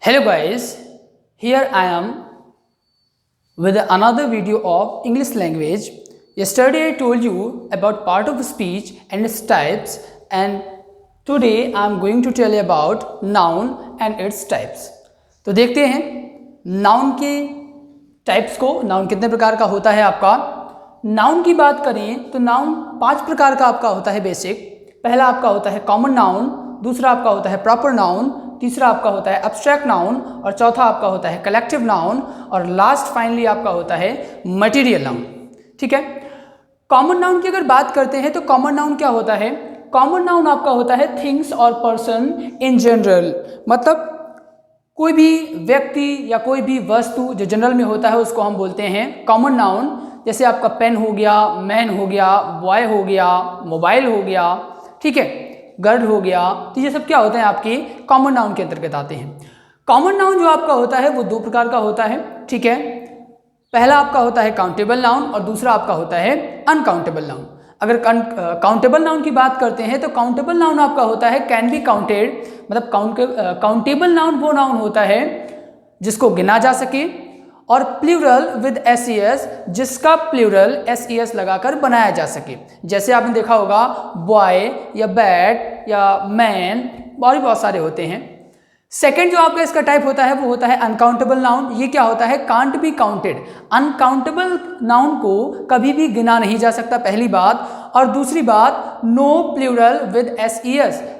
Hello guys, here I am with another video of English language. Yesterday I told you about part of speech and its types, and today I am going to tell you about noun and its types. तो देखते हैं noun के types को, noun कितने प्रकार का होता है आपका। नाउन की बात करें तो नाउन 5 प्रकार का आपका होता है बेसिक। पहला आपका होता है कॉमन नाउन, दूसरा आपका होता है प्रॉपर नाउन, तीसरा आपका होता है एब्स्ट्रैक्ट नाउन और चौथा आपका होता है कलेक्टिव नाउन और लास्ट फाइनली आपका होता है मटेरियल नाउन। ठीक है, कॉमन नाउन की अगर बात करते हैं तो कॉमन नाउन क्या होता है? कॉमन नाउन आपका होता है थिंग्स और पर्सन इन जनरल, मतलब कोई भी व्यक्ति या कोई भी वस्तु जो जनरल में होता है उसको हम बोलते हैं कॉमन नाउन। जैसे आपका पेन हो गया, मैन हो गया, बॉय हो गया, मोबाइल हो गया, ठीक है, गर्ल हो गया, तो ये सब क्या होते हैं आपके कॉमन नाउन के अंतर्गत आते हैं। कॉमन नाउन जो आपका होता है वो 2 प्रकार का होता है। ठीक है, पहला आपका होता है काउंटेबल नाउन और दूसरा आपका होता है अनकाउंटेबल नाउन। अगर काउंटेबल नाउन की बात करते हैं तो काउंटेबल नाउन आपका होता है कैन बी काउंटेड, मतलब काउंटेबल नाउन वो नाउन होता है जिसको गिना जा सके, और प्लूरल विद एस जिसका प्लूरल एस लगाकर बनाया जा सके। जैसे आपने देखा होगा बॉय या बैट या मैन, और भी बहुत सारे होते हैं। सेकेंड जो आपका इसका टाइप होता है वो होता है अनकाउंटेबल नाउन। ये क्या होता है? Can't be counted. Uncountable noun को कभी भी गिना नहीं जा सकता, पहली बात। और दूसरी बात, नो प्लूरल विद एस,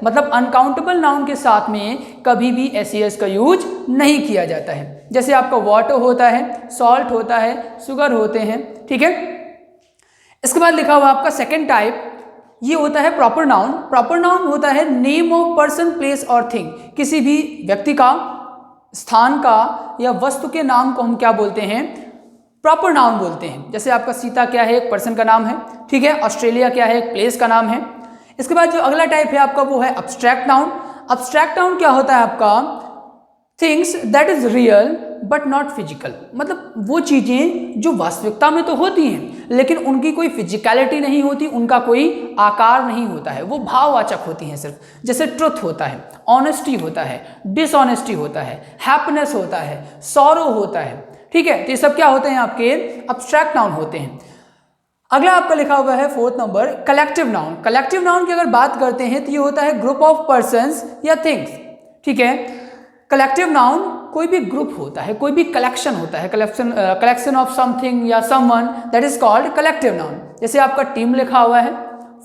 मतलब अनकाउंटेबल नाउन के साथ में कभी भी एस का यूज नहीं किया जाता है। जैसे आपका वाटर होता है, सॉल्ट होता है, शुगर होते हैं। ठीक है, इसके बाद लिखा हुआ आपका सेकेंड टाइप, ये होता है प्रॉपर नाउन। प्रॉपर नाउन होता है नेम ऑफ पर्सन, प्लेस और थिंग। किसी भी व्यक्ति का, स्थान का या वस्तु के नाम को हम क्या बोलते हैं? प्रॉपर नाउन बोलते हैं। जैसे आपका सीता क्या है? एक पर्सन का नाम है। ठीक है, ऑस्ट्रेलिया क्या है? एक प्लेस का नाम है। इसके बाद जो अगला टाइप है आपका वो है अब्स्ट्रैक्ट नाउन। अब्स्ट्रैक्ट नाउन क्या होता है आपका? Things that is real but not physical, मतलब वो चीज़ें जो वास्तविकता में तो होती हैं लेकिन उनकी कोई फिजिकलिटी नहीं होती, उनका कोई आकार नहीं होता है, वो भाववाचक होती हैं सिर्फ। जैसे ट्रुथ होता है, ऑनेस्टी होता है, डिसऑनेस्टी होता है, हैप्पीनेस होता है, सॉरो होता है। ठीक है, तो ये सब क्या होते हैं? आपके अब्स्ट्रैक्ट नाउन होते हैं। अगला आपका लिखा हुआ है 4th number collective noun. Collective noun की अगर बात करते हैं तो ये होता है ग्रुप ऑफ पर्संस या थिंग्स। ठीक है, कलेक्टिव नाउन कोई भी ग्रुप होता है, कोई भी कलेक्शन होता है, कलेक्शन ऑफ समथिंग या someone, that is called collective noun. जैसे आपका टीम लिखा हुआ है,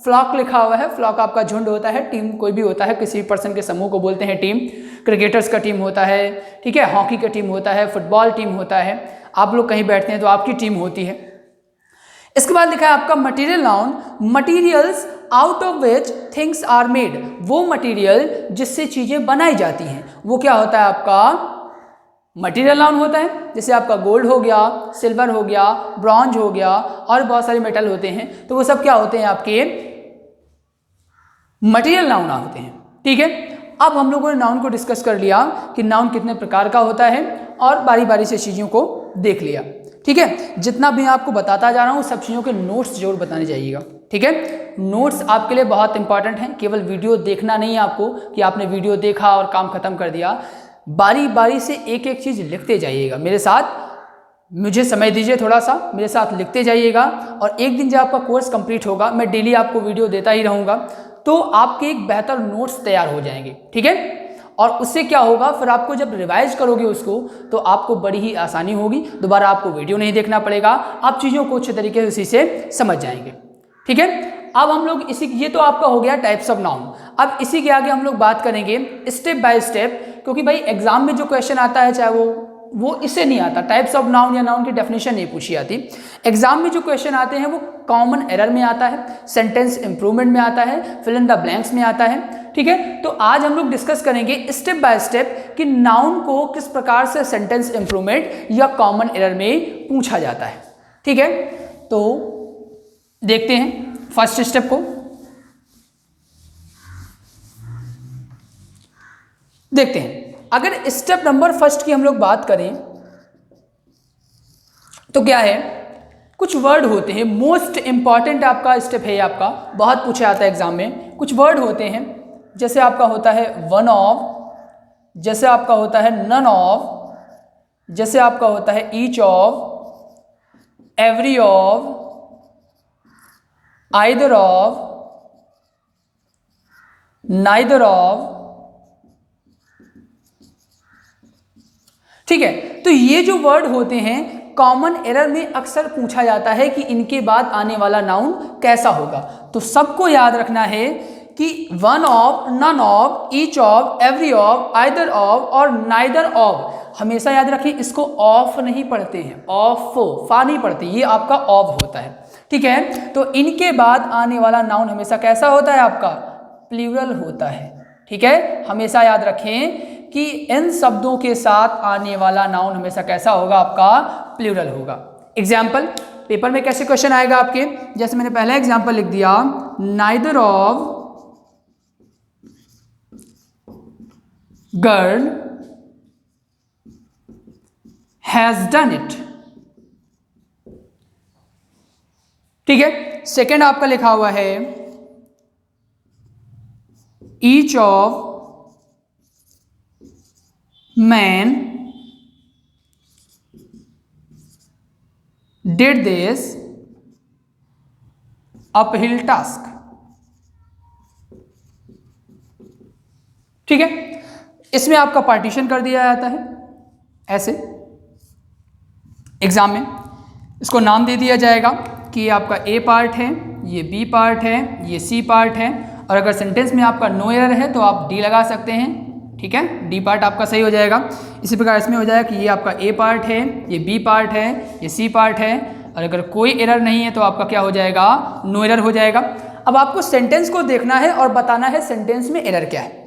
फ्लॉक लिखा हुआ है। फ्लॉक आपका झुंड होता है, टीम कोई भी होता है, किसी पर्सन के समूह को बोलते हैं टीम। क्रिकेटर्स का टीम होता है, ठीक है, हॉकी का टीम होता है, फुटबॉल टीम होता है। आप लोग कहीं बैठते हैं तो आपकी टीम होती है। इसके बाद लिखा है आपका material noun. Materials out of which things are made, वो मटीरियल जिससे चीजें बनाई जाती हैं, वो क्या होता है? आपका मटीरियल नाउन होता है। जैसे आपका गोल्ड हो गया, सिल्वर हो गया, ब्रॉन्ज हो गया, और बहुत सारे मेटल होते हैं, तो वो सब क्या होते हैं? आपके मटीरियल नाउन होते हैं। ठीक है, अब हम लोगों ने नाउन को डिस्कस कर लिया कि नाउन कितने प्रकार का होता है और बारी बारी से चीज़ों को देख लिया। ठीक है, जितना भी आपको बताता जा रहा हूँ सब चीज़ों के नोट्स जरूर बताने जाइएगा। ठीक है, नोट्स आपके लिए बहुत इंपॉर्टेंट हैं। केवल वीडियो देखना नहीं है आपको कि आपने वीडियो देखा और काम खत्म कर दिया। बारी बारी से एक एक चीज़ लिखते जाइएगा मेरे साथ। मुझे समय दीजिए थोड़ा सा, मेरे साथ लिखते जाइएगा, और एक दिन जब आपका कोर्स कंप्लीट होगा, मैं डेली आपको वीडियो देता ही रहूँगा, तो आपके एक बेहतर नोट्स तैयार हो जाएंगे। ठीक है, और उससे क्या होगा, फिर आपको जब रिवाइज करोगे उसको तो आपको बड़ी ही आसानी होगी, दोबारा आपको वीडियो नहीं देखना पड़ेगा, आप चीज़ों को अच्छे तरीके से उसी से समझ जाएंगे। ठीक है, अब हम लोग ये तो आपका हो गया टाइप्स ऑफ नाउन। अब इसी के आगे हम लोग बात करेंगे स्टेप बाय स्टेप, क्योंकि भाई एग्जाम में जो क्वेश्चन आता है चाहे वो इससे नहीं आता। टाइप्स ऑफ नाउन या नाउन की डेफिनेशन नहीं पूछी जाती। एग्जाम में जो क्वेश्चन आते हैं वो कॉमन एरर में आता है, सेंटेंस इंप्रूवमेंट में आता है, फिल इन द ब्लैंक्स में आता है। ठीक है, तो आज हम लोग डिस्कस करेंगे स्टेप बाय स्टेप कि नाउन को किस प्रकार से सेंटेंस इंप्रूवमेंट या कॉमन एरर में पूछा जाता है। ठीक है, तो देखते हैं फर्स्ट स्टेप को। देखते हैं, अगर स्टेप नंबर फर्स्ट की हम लोग बात करें तो क्या है, कुछ वर्ड होते हैं, मोस्ट इंपॉर्टेंट आपका स्टेप है, आपका बहुत पूछा जाता है एग्जाम में। कुछ वर्ड होते हैं, जैसे आपका होता है वन ऑफ, जैसे आपका होता है नन ऑफ, जैसे आपका होता है each of, every of, either of, neither of. ठीक है, तो ये जो वर्ड होते हैं कॉमन एरर में अक्सर पूछा जाता है कि इनके बाद आने वाला नाउन कैसा होगा। तो सबको याद रखना है कि one of, none of, each of, every of, either of और नाइदर ऑफ। हमेशा याद रखें, इसको ऑफ नहीं पढ़ते हैं, ऑफ फा नहीं पढ़ते, ये आपका ऑफ होता है। ठीक है, तो इनके बाद आने वाला नाउन हमेशा कैसा होता है आपका, प्लूरल होता है। ठीक है, हमेशा याद रखें कि इन शब्दों के साथ आने वाला नाउन हमेशा कैसा होगा, आपका प्लूरल होगा। एग्जाम्पल पेपर में कैसे क्वेश्चन आएगा आपके, जैसे मैंने पहला एग्जाम्पल लिख दिया, neither of girl has done it. ठीक है, सेकेंड आपका लिखा हुआ है each of man did this uphill task. ठीक है, इसमें आपका पार्टीशन कर दिया जाता है ऐसे एग्जाम में, इसको नाम दे दिया जाएगा कि ये आपका ए पार्ट है, ये बी पार्ट है, ये सी पार्ट है, और अगर सेंटेंस में आपका नो एरर है तो आप डी लगा सकते हैं। ठीक है, डी पार्ट आपका सही हो जाएगा। इसी प्रकार इसमें हो जाएगा कि ये आपका ए पार्ट है, ये बी पार्ट है, ये सी पार्ट है, और अगर कोई एरर नहीं है तो आपका क्या हो जाएगा, नो एरर हो जाएगा। अब आपको सेंटेंस को देखना है और बताना है सेंटेंस में एरर क्या है।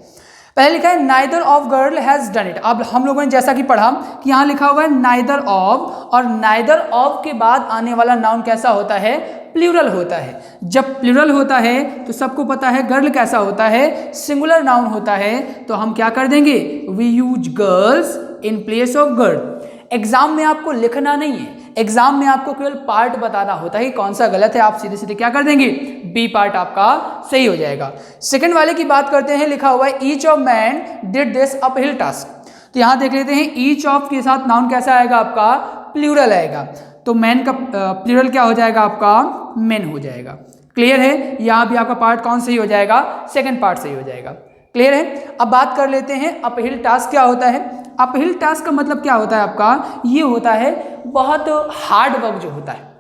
पहले लिखा है neither of girl has done it. अब हम लोगों ने जैसा कि पढ़ा कि यहाँ लिखा हुआ है नाइदर ऑफ, और नाइदर ऑफ के बाद आने वाला नाउन कैसा होता है, प्लूरल होता है। जब प्लूरल होता है तो सबको पता है गर्ल कैसा होता है, सिंगुलर नाउन होता है, तो हम क्या कर देंगे, we use girls in place of girl. Exam में आपको लिखना नहीं है, एग्जाम में आपको केवल पार्ट बताना होता है कि कौन सा गलत है, आप सीधे सीधे क्या कर देंगे, बी पार्ट आपका सही हो जाएगा। सेकंड वाले की बात करते हैं, लिखा हुआ है each of man did this uphill task. तो यहां देख लेते हैं ईच ऑफ के साथ नाउन कैसा आएगा, आपका प्लूरल आएगा, तो मैन का प्लूरल क्या हो जाएगा, आपका मेन हो जाएगा। क्लियर है, यहां भी आपका पार्ट कौन सही हो जाएगा, सेकेंड पार्ट सही हो जाएगा। क्लियर है, अब बात कर लेते हैं अपहिल टास्क क्या होता है। अपहिल टास्क का मतलब क्या होता है आपका, ये होता है बहुत हार्ड वर्क जो होता है,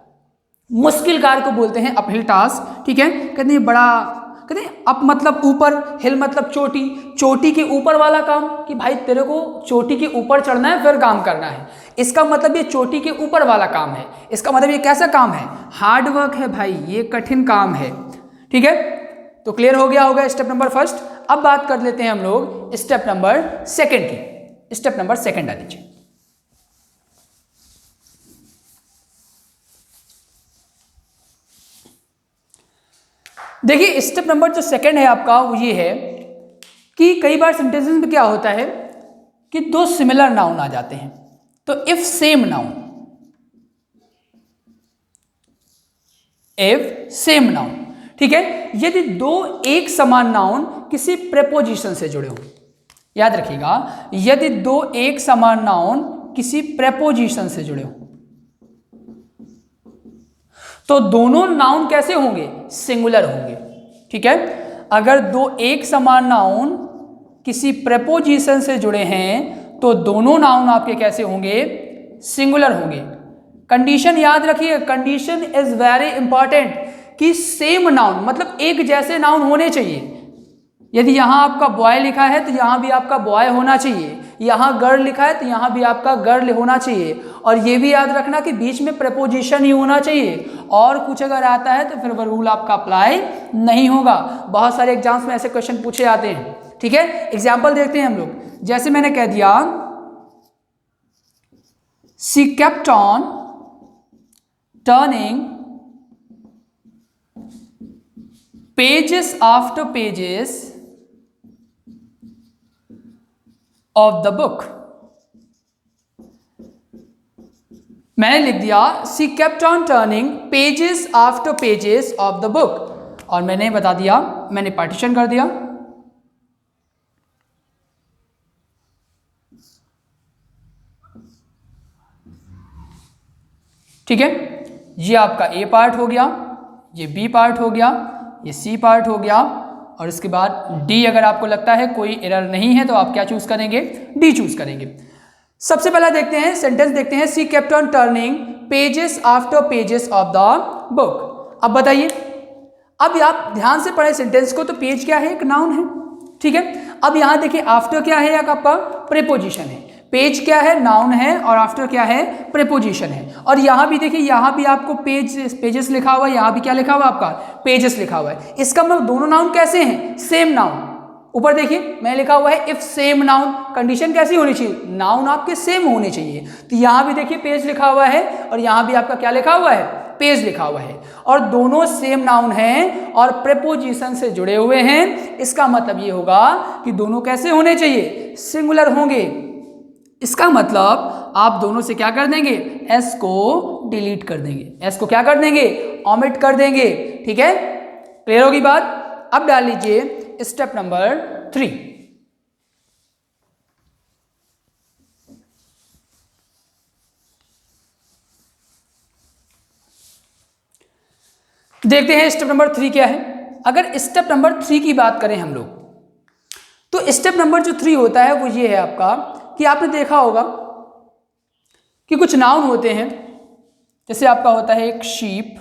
मुश्किल कार्य को बोलते हैं अपहिल टास्क। ठीक है, कहते हैं बड़ा, कहते हैं अप मतलब ऊपर, हिल मतलब चोटी, चोटी के ऊपर वाला काम, कि भाई तेरे को चोटी के ऊपर चढ़ना है फिर काम करना है, इसका मतलब ये चोटी के ऊपर वाला काम है। इसका मतलब ये कैसा काम है, हार्ड वर्क है भाई, ये कठिन काम है। ठीक है, तो क्लियर हो गया होगा स्टेप नंबर फर्स्ट। अब बात कर लेते हैं हम लोग स्टेप नंबर सेकंड की। स्टेप नंबर सेकंड आ लीजिए। देखिए स्टेप नंबर जो सेकंड है आपका वो ये है कि कई बार सेंटेंसेस में क्या होता है कि दो सिमिलर नाउन आ जाते हैं। तो if same noun, if same noun, ठीक है, यदि दो एक समान नाउन किसी प्रेपोजिशन से जुड़े हो, याद रखिएगा, यदि दो एक समान नाउन किसी प्रेपोजिशन से जुड़े हो तो दोनों नाउन कैसे होंगे, सिंगुलर होंगे। ठीक है, अगर दो एक समान नाउन किसी प्रेपोजिशन से जुड़े हैं तो दोनों नाउन आपके कैसे होंगे, सिंगुलर होंगे। कंडीशन याद रखिए, कंडीशन इज वेरी इंपॉर्टेंट कि सेम नाउन मतलब एक जैसे नाउन होने चाहिए। यदि यहां आपका बॉय लिखा है तो यहां भी आपका बॉय होना चाहिए, यहां गर्ल लिखा है तो यहां भी आपका गर्ल होना चाहिए, और ये भी याद रखना कि बीच में प्रेपोजिशन ही होना चाहिए, और कुछ अगर आता है तो फिर वह रूल आपका अप्लाई नहीं होगा। बहुत सारे एग्जाम्स में ऐसे क्वेश्चन पूछे जाते हैं। ठीक है, एग्जाम्पल देखते हैं हम लोग, जैसे मैंने कह दिया she kept on turning pages after pages of the book. मैंने लिख दिया she kept on turning pages after pages of the book, और मैंने बता दिया, मैंने पार्टीशन कर दिया। ठीक है, ये आपका ए पार्ट हो गया, ये बी पार्ट हो गया, ये सी पार्ट हो गया, और इसके बाद डी। अगर आपको लगता है कोई एरर नहीं है तो आप क्या चूज करेंगे, डी चूज करेंगे। सबसे पहला देखते हैं सेंटेंस, देखते हैं she kept on turning pages after pages of the book. अब बताइए, अब आप ध्यान से पढ़े सेंटेंस को, तो पेज क्या है, एक नाउन है, ठीक है। अब यहां देखिए आफ्टर क्या है, आपका प्रीपोजिशन है। पेज क्या है, नाउन है, और आफ्टर क्या है, प्रीपोजिशन है। और यहां भी देखिए, यहां भी आपको पेजेस लिखा हुआ है, यहां भी क्या लिखा हुआ है आपका, पेजेस लिखा हुआ है। इसका मतलब दोनों नाउन कैसे हैं, सेम नाउन। ऊपर देखिए मैं लिखा हुआ है इफ सेम नाउन, कंडीशन कैसी होनी चाहिए, नाउन आपके सेम होने चाहिए। तो यहां भी देखिए पेज लिखा हुआ है, और यहां भी आपका क्या लिखा हुआ है, पेज लिखा हुआ है, और दोनों सेम नाउन हैं और प्रीपोजिशन से जुड़े हुए हैं। इसका मतलब ये होगा कि दोनों कैसे होने चाहिए, सिंगुलर होंगे। इसका मतलब आप दोनों से क्या कर देंगे, एस को डिलीट कर देंगे, एस को क्या कर देंगे, ओमिट कर देंगे, ठीक है। क्लियर होगी बात। अब डाल लीजिए स्टेप नंबर 3। देखते हैं स्टेप नंबर 3 क्या है। अगर स्टेप नंबर 3 की बात करें हम लोग, तो स्टेप नंबर जो 3 होता है वो ये है आपका, कि आपने देखा होगा कि कुछ नाउन होते हैं, जैसे आपका होता है एक शीप,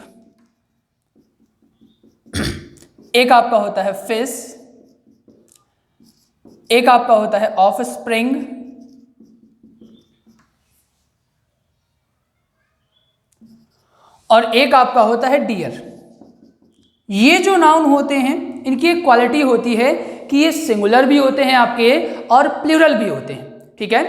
एक आपका होता है फिश, एक आपका होता है ऑफ स्प्रिंग, और एक आपका होता है डियर। ये जो नाउन होते हैं इनकी एक क्वालिटी होती है कि ये सिंगुलर भी होते हैं आपके और प्लूरल भी होते हैं, ठीक है।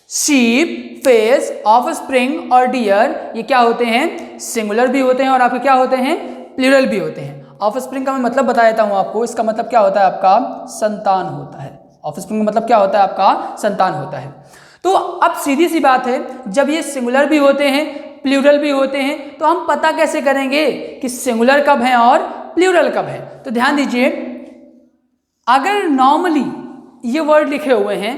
शीप, फिश, ऑफ स्प्रिंग और डियर ये क्या होते हैं, सिंगुलर भी होते हैं और आपके क्या होते हैं, प्लूरल भी होते हैं। ऑफ स्प्रिंग का मैं मतलब बता देता हूं आपको, इसका मतलब क्या होता है, आपका संतान होता है। ऑफ स्प्रिंग का मतलब क्या होता है, आपका संतान होता है। तो अब सीधी सी बात है, जब ये सिंगुलर भी होते हैं प्लूरल भी होते हैं, तो हम पता कैसे करेंगे कि सिंगुलर कब है और प्लूरल कब है। तो ध्यान दीजिए, अगर नॉर्मली ये वर्ड लिखे हुए हैं,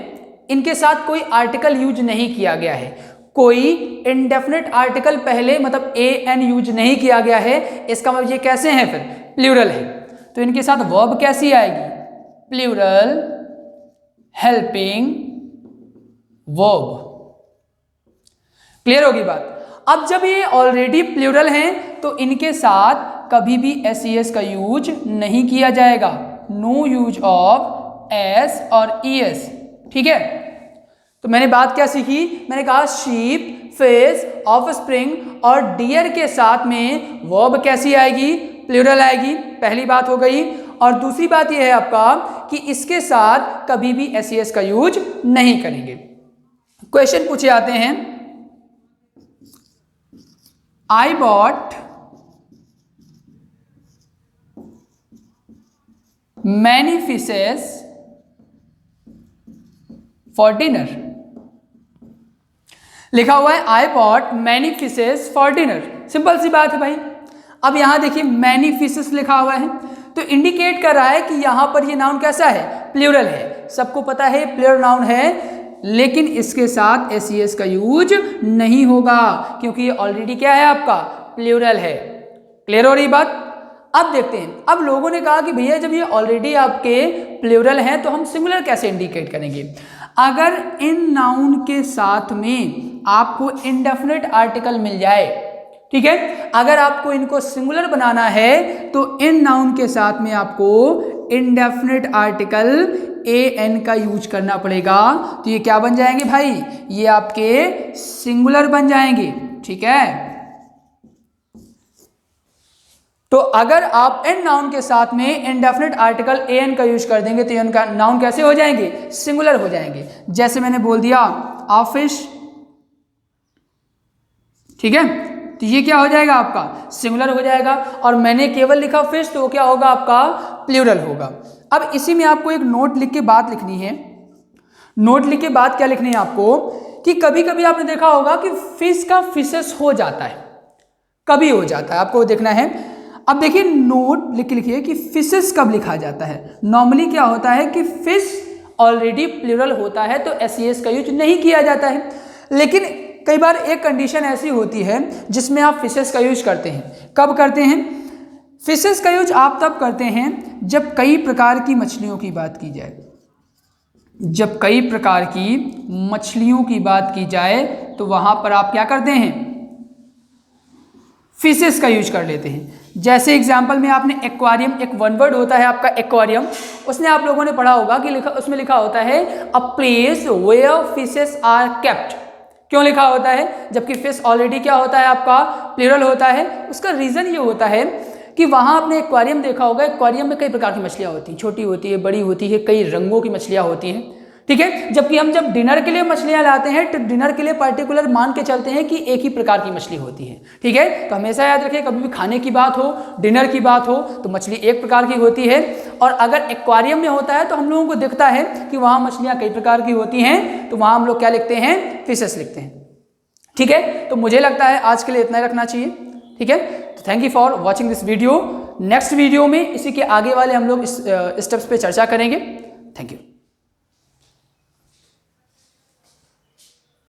इनके साथ कोई आर्टिकल यूज नहीं किया गया है, कोई इंडेफिनिट आर्टिकल पहले मतलब ए एन यूज नहीं किया गया है, इसका मतलब ये कैसे हैं, फिर प्लूरल है। तो इनके साथ वर्ब कैसी आएगी, प्लूरल हेल्पिंग वर्ब। क्लियर होगी बात। अब जब ये ऑलरेडी प्लूरल हैं तो इनके साथ कभी भी एस का यूज नहीं किया जाएगा, नो यूज ऑफ एस और ईएस, ठीक है। तो मैंने बात क्या सीखी, मैंने कहा शीप, फिश, ऑफ स्प्रिंग और डियर के साथ में वर्ब कैसी आएगी, प्लूरल आएगी, पहली बात हो गई। और दूसरी बात यह है आपका कि इसके साथ कभी भी एस का यूज नहीं करेंगे। क्वेश्चन पूछे आते हैं, I bought many fishes for dinner। लिखा हुआ है I bought many fishes for dinner। Simple सी बात है भाई। अब यहां देखिए many fishes लिखा हुआ है, तो इंडिकेट कर रहा है कि यहां पर ये नाउन कैसा है, प्लूरल है। सबको पता है प्लूरल नाउन है, लेकिन इसके साथ एस का यूज नहीं होगा क्योंकि ये ऑलरेडी क्या है, आपका प्लूरल है। क्लियर हो रही बात। अब देखते हैं, अब लोगों ने कहा कि भैया जब ये ऑलरेडी आपके प्लूरल हैं तो हम सिंगुलर कैसे इंडिकेट करेंगे। अगर इन नाउन के साथ में आपको इंडेफिनिट आर्टिकल मिल जाए, ठीक है, अगर आपको इनको सिंगुलर बनाना है तो इन नाउन के साथ में आपको इंडेफिनिट आर्टिकल ए एन का यूज करना पड़ेगा। तो ये क्या बन जाएंगे भाई, ये आपके सिंगुलर बन जाएंगे, ठीक है। तो अगर आप एन नाउन के साथ में इंडेफिनिट आर्टिकल ए एन का यूज कर देंगे तो ये उनका नाउन कैसे हो जाएंगे, सिंगुलर हो जाएंगे। जैसे मैंने बोल दिया ऑफिस, ठीक है, तो ये क्या हो जाएगा, आपका सिंगुलर हो जाएगा। और मैंने केवल लिखा फिश, तो क्या होगा, आपका प्लूरल होगा। अब इसी में आपको एक नोट लिख के बात लिखनी है। नोट लिख के बात क्या लिखनी है आपको, कि कभी कभी आपने देखा होगा कि फिश का फिशेस हो जाता है, कभी हो जाता है, आपको देखना है। अब देखिए नोट लिख के लिखिए कि फिशेस कब लिखा जाता है। नॉर्मली क्या होता है कि फिश ऑलरेडी प्लूरल होता है तो एस का यूज नहीं किया जाता है, लेकिन कई बार एक कंडीशन ऐसी होती है जिसमें आप फिशेस का यूज करते हैं। कब करते हैं? फिशेस का यूज आप तब करते हैं जब कई प्रकार की मछलियों की बात की जाए। जब कई प्रकार की मछलियों की बात की जाए तो वहां पर आप क्या करते हैं? फिशेस का यूज कर लेते हैं। जैसे एग्जाम्पल में आपने एक्वारियम, एक वन वर्ड होता है आपका एक्वारियम, उसने आप लोगों ने पढ़ा होगा कि उसमें लिखा होता है a place where fishes are kept. क्यों लिखा होता है? जबकि फिश ऑलरेडी क्या होता है आपका? प्लूरल होता है। उसका रीजन ये होता है कि वहां आपने एक्वारियम देखा होगा, एक्वारियम में कई प्रकार की मछलियां होती हैं, छोटी होती है, बड़ी होती है, कई रंगों की मछलियां होती हैं, ठीक है। जबकि हम जब डिनर के लिए मछलियां लाते हैं तो डिनर के लिए पर्टिकुलर मान के चलते हैं कि एक ही प्रकार की मछली होती है, ठीक है। तो हमेशा याद रखिए, कभी भी खाने की बात हो, डिनर की बात हो, तो मछली एक प्रकार की होती है। और अगर एक्वारियम में होता है तो हम लोगों को दिखता है कि वहां मछलियां कई प्रकार की होती हैं, तो वहां हम लोग क्या लिखते हैं? फिशेस लिखते हैं, ठीक है। तो मुझे लगता है आज के लिए इतना ही रखना चाहिए, ठीक है। तो thank you for watching this video. Next video में इसी के आगे वाले हम लोग इस स्टेप्स पे चर्चा करेंगे। Thank you.